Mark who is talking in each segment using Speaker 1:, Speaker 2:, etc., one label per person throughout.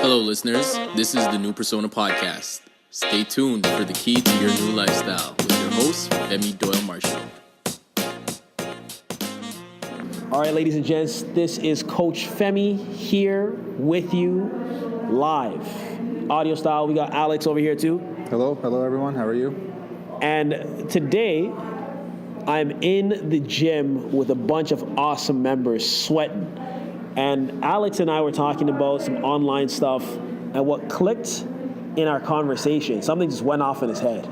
Speaker 1: Hello, listeners. This is the New Persona Podcast. Stay tuned for the key to your new lifestyle with your host, Femi Doyle-Marshall.
Speaker 2: All right, ladies and gents, this is Coach Femi here with you live. Audio style, we got Alex over here too.
Speaker 3: Hello everyone, how are you?
Speaker 2: And today, I'm in the gym with a bunch of awesome members sweating. And Alex and I were talking about some online stuff, and what clicked in our conversation, something just went off in his head.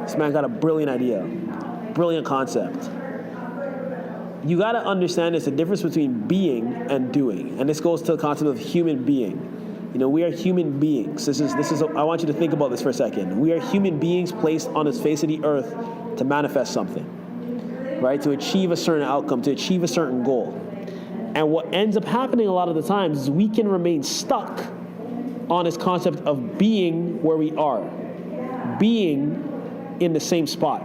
Speaker 2: This man got a brilliant idea, brilliant concept. You got to understand there's a difference between being and doing. And this goes to the concept of human being. You know, we are human beings. I want you to think about this for a second. We are human beings placed on this face of the earth to manifest something, right? To achieve a certain outcome, to achieve a certain goal. And what ends up happening a lot of the times is we can remain stuck on this concept of being where we are, being in the same spot,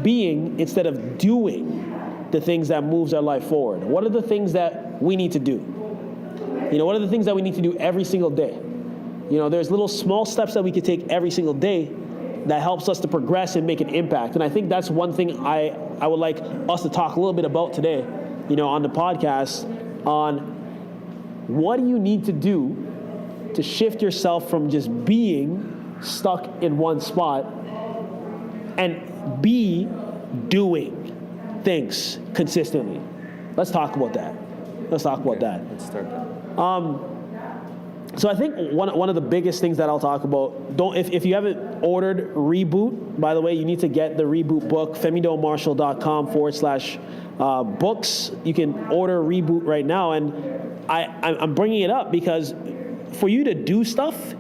Speaker 2: being instead of doing the things that moves our life forward. What are the things that we need to do? You know, what are the things that we need to do every single day? You know, there's little small steps that we could take every single day that helps us to progress and make an impact. And I think that's one thing I would like us to talk a little bit about today, you know, on the podcast, on what do you need to do to shift yourself from just being stuck in one spot and be doing things consistently. Let's talk about that. Let's start that. So I think one of the biggest things that I'll talk about, if you haven't ordered Reboot, by the way, you need to get the Reboot book, femidoyle-marshall.com/books. You can order Reboot right now. And I'm bringing it up because for you to do stuff,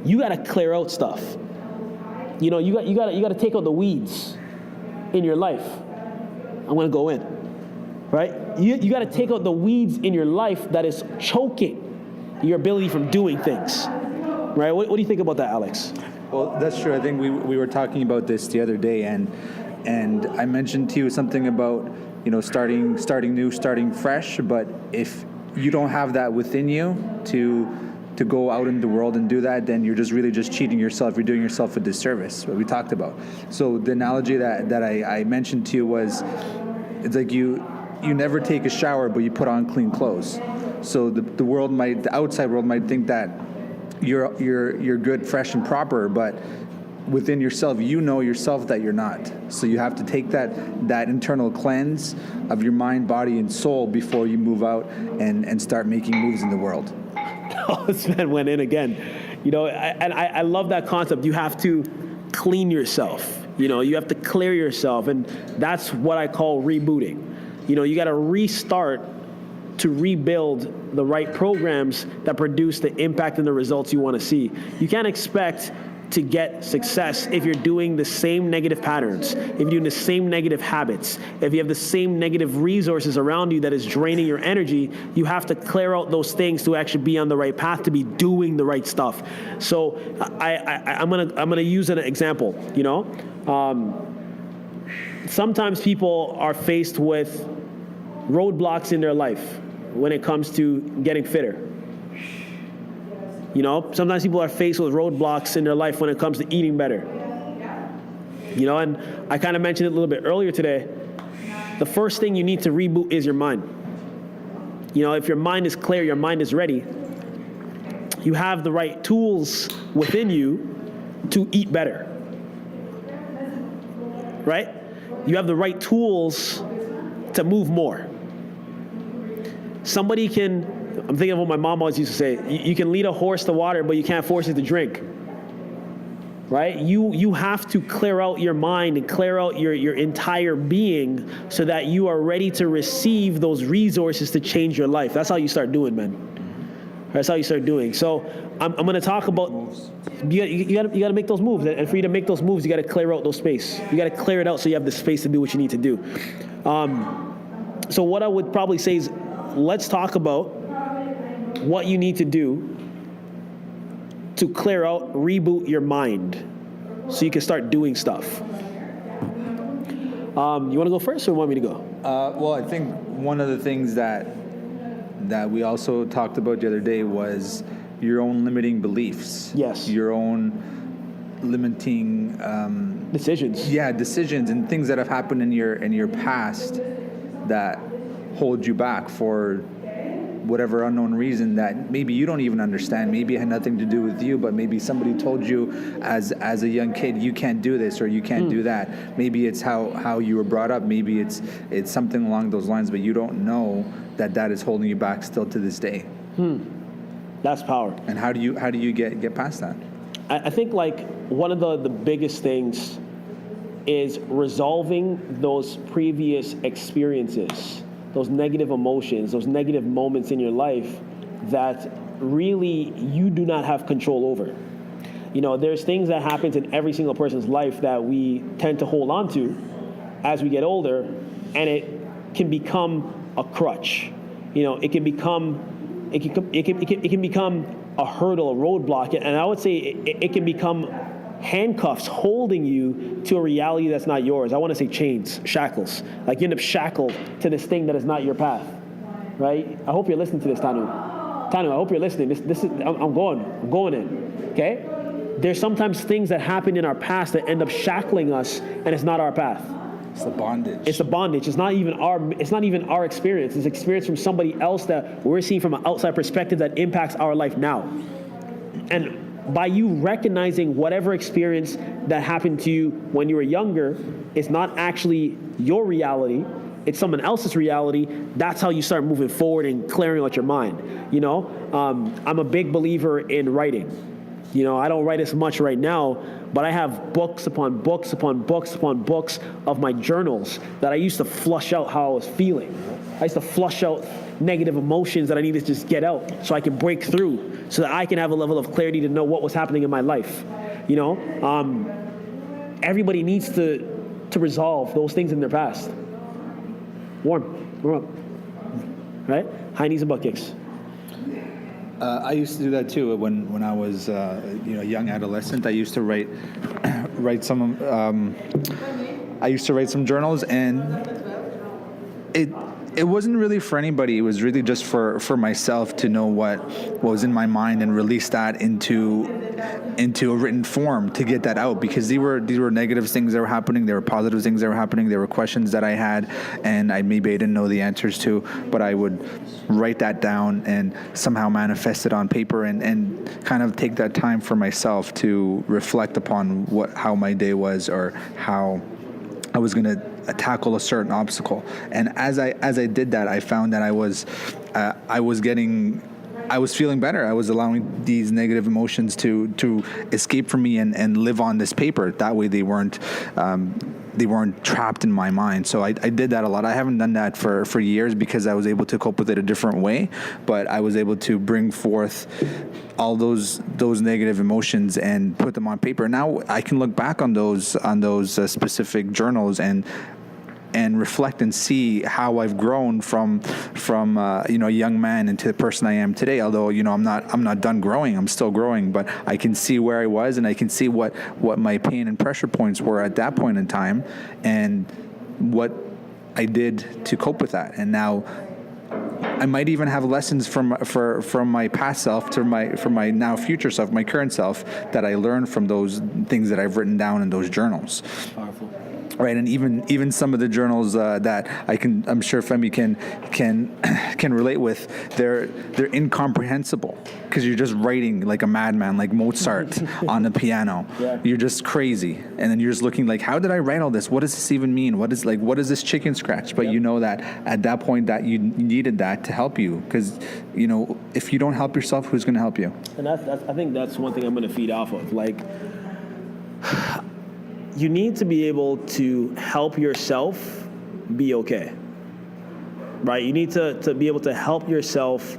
Speaker 2: you got to clear out stuff. You know, you got to take out the weeds in your life. I'm going to go in, right? You got to take out the weeds in your life that is choking your ability from doing things, right? What do you think about that, Alex?
Speaker 3: Well, that's true. I think we were talking about this the other day, and I mentioned to you something about, you know, starting new, starting fresh. But if you don't have that within you to go out in the world and do that, then you're just cheating yourself. You're doing yourself a disservice, what we talked about. So the analogy that I mentioned to you was, it's like you never take a shower, but you put on clean clothes. So the outside world might think that you're good, fresh, and proper, but within yourself, you know yourself that you're not. So you have to take that internal cleanse of your mind, body, and soul before you move out and start making moves in the world.
Speaker 2: Oh, this man went in again. You know, I love that concept. You have to clean yourself. You know, you have to clear yourself, and that's what I call rebooting. You know, you got to restart to rebuild the right programs that produce the impact and the results you want to see. You can't expect to get success if you're doing the same negative patterns, if you're doing the same negative habits, if you have the same negative resources around you that is draining your energy. You have to clear out those things to actually be on the right path, to be doing the right stuff. So I'm gonna use an example. You know, sometimes people are faced with roadblocks in their life when it comes to getting fitter. You know, sometimes people are faced with roadblocks in their life when it comes to eating better. You know, and I kind of mentioned it a little bit earlier today. The first thing you need to reboot is your mind. You know, if your mind is clear, your mind is ready, you have the right tools within you to eat better. Right? You have the right tools to move more. I'm thinking of what my mom always used to say, you can lead a horse to water, but you can't force it to drink. Right? You have to clear out your mind and clear out your entire being so that you are ready to receive those resources to change your life. That's how you start doing, man. That's how you start doing. So I'm going to talk about, you got to make those moves. And for you to make those moves, you got to clear out those space. You got to clear it out so you have the space to do what you need to do. So what I would probably say is, let's talk about what you need to do to clear out, reboot your mind so you can start doing stuff. You want to go first or want me to go?
Speaker 3: Well, I think one of the things that we also talked about the other day was your own limiting beliefs.
Speaker 2: Yes.
Speaker 3: Your own limiting
Speaker 2: decisions.
Speaker 3: Yeah, decisions and things that have happened in your past that hold you back for whatever unknown reason that maybe you don't even understand. Maybe it had nothing to do with you, but maybe somebody told you as a young kid, you can't do this or you can't do that. Maybe it's how you were brought up. Maybe it's something along those lines, but you don't know that is holding you back still to this day.
Speaker 2: That's power.
Speaker 3: And how do you get past that?
Speaker 2: I think like one of the biggest things is resolving those previous experiences, those negative emotions, those negative moments in your life that really you do not have control over. You know, there's things that happens in every single person's life that we tend to hold on to as we get older, and it can become a crutch. You know, it can become a hurdle, a roadblock, and I would say it can become handcuffs holding you to a reality that's not yours. I want to say chains, shackles. Like you end up shackled to this thing that is not your path, right? I hope you're listening to this, Tanu. I hope you're listening. This is I'm going in. Okay? There's sometimes things that happen in our past that end up shackling us, and it's not our path.
Speaker 3: It's the bondage.
Speaker 2: It's the bondage. It's not even our experience. It's experience from somebody else that we're seeing from an outside perspective that impacts our life now. And by you recognizing whatever experience that happened to you when you were younger is not actually your reality, it's someone else's reality, that's how you start moving forward and clearing out your mind. You know, I'm a big believer in writing. You know, I don't write as much right now, but I have books upon books upon books upon books of my journals that I used to flush out how I was feeling. I used to flush out negative emotions that I needed to just get out so I can break through, so that I can have a level of clarity to know what was happening in my life. You know, everybody needs to resolve those things in their past. Warm up, right? High knees and butt kicks.
Speaker 3: I used to do that too when I was a young adolescent. I used to write some. I used to write some journals, and it wasn't really for anybody. It was really just for myself to know what was in my mind and release that into a written form to get that out, because these were negative things that were happening. There were positive things that were happening. There were questions that I had, and maybe I didn't know the answers to, but I would write that down and somehow manifest it on paper and kind of take that time for myself to reflect upon how my day was or how I was going to tackle a certain obstacle. And as I did that, I found that I was feeling better. I was allowing these negative emotions to escape from me and live on this paper. That way they weren't trapped in my mind. So I did that a lot. I haven't done that for years because I was able to cope with it a different way, but I was able to bring forth all those negative emotions and put them on paper. Now I can look back on those specific journals and reflect and see how I've grown from a young man into the person I am today. Although I'm not done growing, I'm still growing, but I can see where I was and I can see what my pain and pressure points were at that point in time and what I did to cope with that. And now I might even have lessons from my past self to my now future self, my current self, that I learned from those things that I've written down in those journals.
Speaker 2: Powerful.
Speaker 3: Right, and even some of the journals that I'm sure Femi can relate with, they're incomprehensible because you're just writing like a madman, like Mozart on the piano. Yeah. You're just crazy, and then you're just looking like, how did I write all this? What does this even mean? What is this chicken scratch? But you know that at that point that you needed that to help you, because if you don't help yourself, who's going to help you?
Speaker 2: And I think that's one thing I'm going to feed off of. Like, you need to be able to help yourself be okay, right? You need to be able to help yourself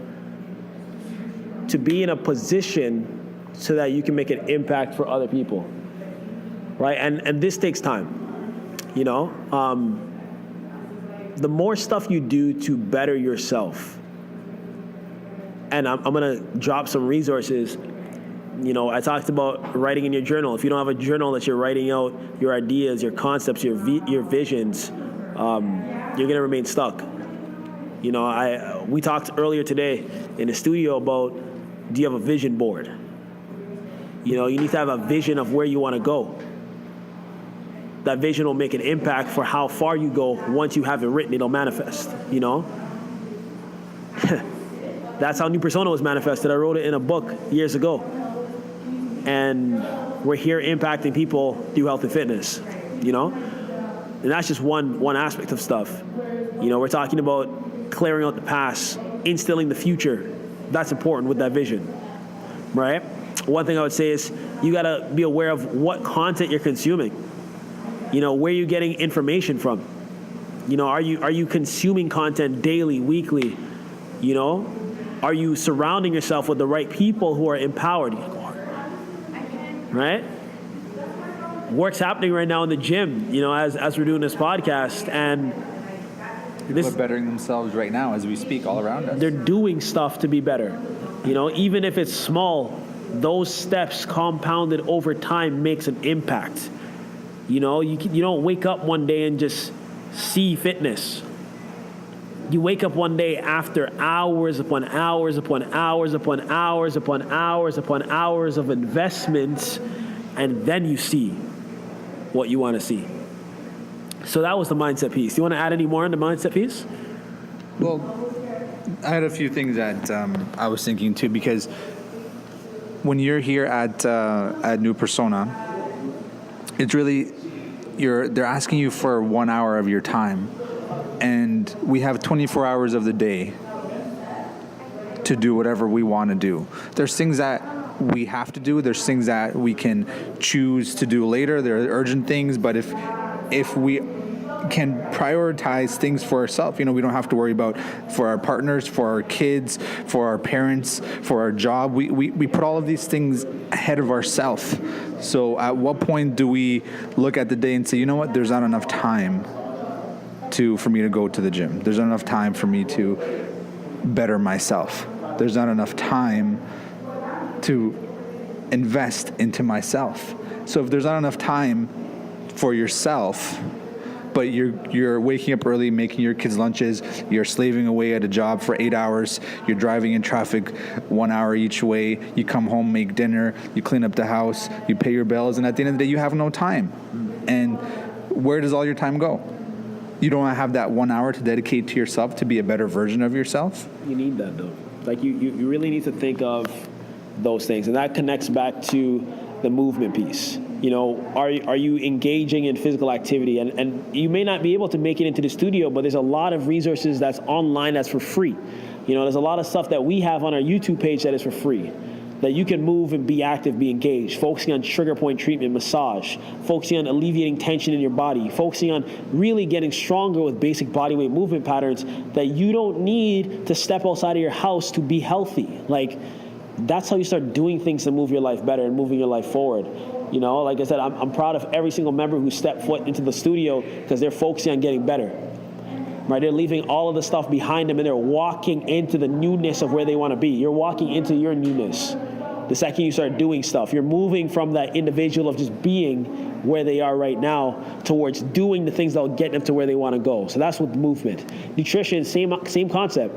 Speaker 2: to be in a position so that you can make an impact for other people, right? And this takes time, the more stuff you do to better yourself, and I'm going to drop some resources. I talked about writing in your journal. If you don't have a journal that you're writing out your ideas, your concepts, your visions, you're going to remain stuck. We talked earlier today in the studio about Do you have a vision board? You know, you need to have a vision of where you want to go. That vision will make an impact for how far you go. Once you have it written, it'll manifest, you know? That's how New Persona was manifested. I wrote it in a book years ago. And we're here impacting people through health and fitness, you know? And that's just one aspect of stuff. You know, we're talking about clearing out the past, instilling the future. That's important with that vision, right? One thing I would say is you got to be aware of what content you're consuming. You know, where you're getting information from. You know, are you consuming content daily, weekly? You know, are you surrounding yourself with the right people who are empowered? Right? Work's happening right now in the gym, you know, as we're doing this podcast, and
Speaker 3: people are bettering themselves right now as we speak all around us.
Speaker 2: They're doing stuff to be better. You know, even if it's small, those steps compounded over time makes an impact. You know, you don't wake up one day and just see fitness. You wake up one day after hours upon hours upon hours upon hours upon hours upon hours of investments, and then you see what you want to see. So that was the mindset piece. Do you want to add any more on the mindset piece?
Speaker 3: Well, I had a few things that I was thinking too, because when you're here at New Persona, it's really they're asking you for 1 hour of your time, and we have 24 hours of the day to do whatever we want to do. There's things that we have to do. There's things that we can choose to do later. There are urgent things, but if we can prioritize things for ourselves, you know, we don't have to worry about for our partners, for our kids, for our parents, for our job. We put all of these things ahead of ourselves. So at what point do we look at the day and say, you know what, there's not enough time for me to go to the gym. There's not enough time for me to better myself. There's not enough time to invest into myself. So if there's not enough time for yourself, but you're waking up early, making your kids' lunches, you're slaving away at a job for 8 hours, you're driving in traffic 1 hour each way, you come home, make dinner, you clean up the house, you pay your bills, and at the end of the day, you have no time. And where does all your time go? You don't have that 1 hour to dedicate to yourself to be a better version of yourself?
Speaker 2: You need that, though. Like, you really need to think of those things. And that connects back to the movement piece. You know, are you engaging in physical activity? And you may not be able to make it into the studio, but there's a lot of resources that's online that's for free. You know, there's a lot of stuff that we have on our YouTube page that is for free, that you can move and be active, be engaged, focusing on trigger point treatment, massage, focusing on alleviating tension in your body, focusing on really getting stronger with basic bodyweight movement patterns that you don't need to step outside of your house to be healthy. Like, that's how you start doing things to move your life better and moving your life forward. You know, like I said, I'm proud of every single member who stepped foot into the studio because they're focusing on getting better. Right? They're leaving all of the stuff behind them and they're walking into the newness of where they want to be. You're walking into your newness. The second you start doing stuff, you're moving from that individual of just being where they are right now towards doing the things that will get them to where they want to go. So that's with movement. Nutrition, same concept.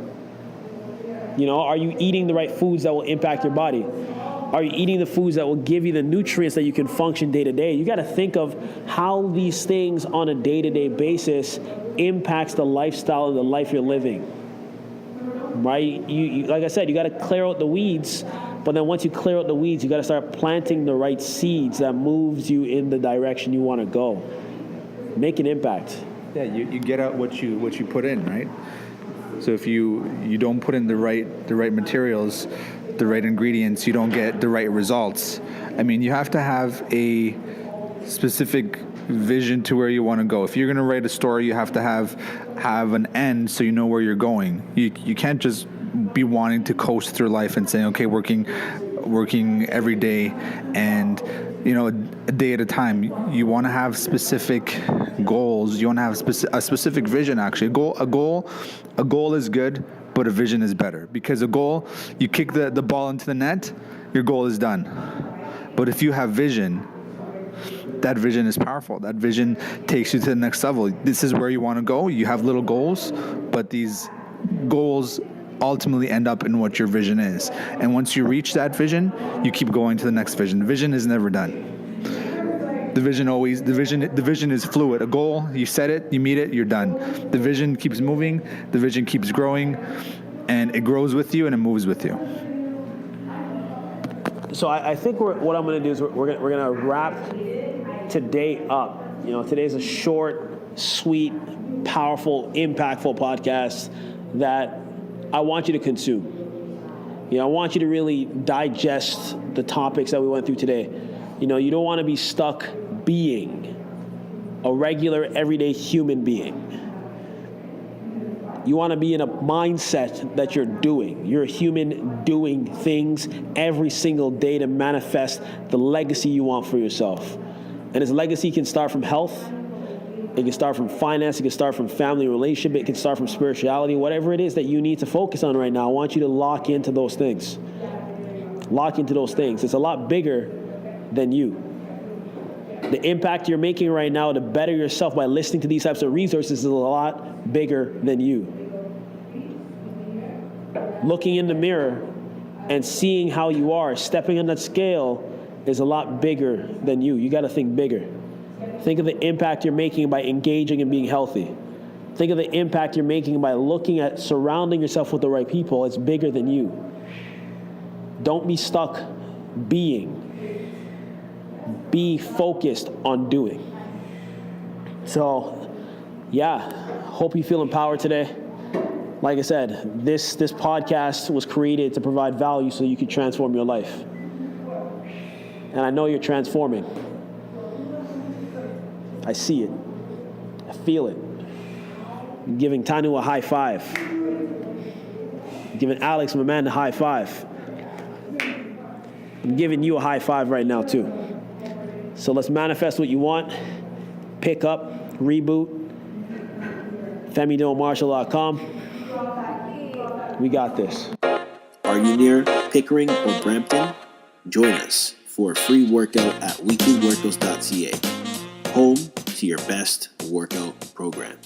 Speaker 2: You know, are you eating the right foods that will impact your body? Are you eating the foods that will give you the nutrients that you can function day to day? You got to think of how these things on a day-to-day basis impacts the lifestyle and the life you're living. Right? You like I said, you got to clear out the weeds. But then once you clear out the weeds, you got to start planting the right seeds that moves you in the direction you want to go. Make an impact.
Speaker 3: Yeah, you get out what you put in, right? So if you don't put in the right materials, the right ingredients, you don't get the right results. I mean, you have to have a specific vision to where you want to go. If you're going to write a story, you have to have an end so you know where you're going. You can't just be wanting to coast through life and saying, okay, working every day and, you know, a day at a time. You want to have specific goals. You want to have a specific vision, actually. A goal is good, but a vision is better. Because a goal, you kick the ball into the net, your goal is done. But if you have vision, that vision is powerful. That vision takes you to the next level. This is where you want to go. You have little goals, but these goals ultimately end up in what your vision is. And once you reach that vision, you keep going to the next vision. The vision is never done. The vision is fluid. A goal, you set it, you meet it, you're done. The vision keeps moving, the vision keeps growing, and it grows with you and it moves with you.
Speaker 2: So I think what I'm going to do is we're going to wrap today up. You know, today's a short, sweet, powerful, impactful podcast that I want you to consume. You know, I want you to really digest the topics that we went through today. You know, you don't want to be stuck being a regular, everyday human being. You want to be in a mindset that you're doing. You're a human doing things every single day to manifest the legacy you want for yourself. And this legacy can start from health. It can start from finance. It can start from family relationship. It can start from spirituality. Whatever it is that you need to focus on right now, I want you to lock into those things. Lock into those things. It's a lot bigger than you. The impact you're making right now to better yourself by listening to these types of resources is a lot bigger than you. Looking in the mirror and seeing how you are, stepping on that scale is a lot bigger than you. You got to think bigger. Think of the impact you're making by engaging and being healthy. Think of the impact you're making by looking at surrounding yourself with the right people. It's bigger than you. Don't be stuck being. Be focused on doing. So, yeah, hope you feel empowered today. Like I said, this podcast was created to provide value so you can transform your life. And I know you're transforming. I see it. I feel it. I'm giving Tanu a high five. I'm giving Alex, my man, a high five. I'm giving you a high five right now, too. So let's manifest what you want. Pick up, reboot. Femi-doyle-marshall.com. We got this.
Speaker 4: Are you near Pickering or Brampton? Join us for a free workout at weeklyworkouts.ca, home to your best workout program.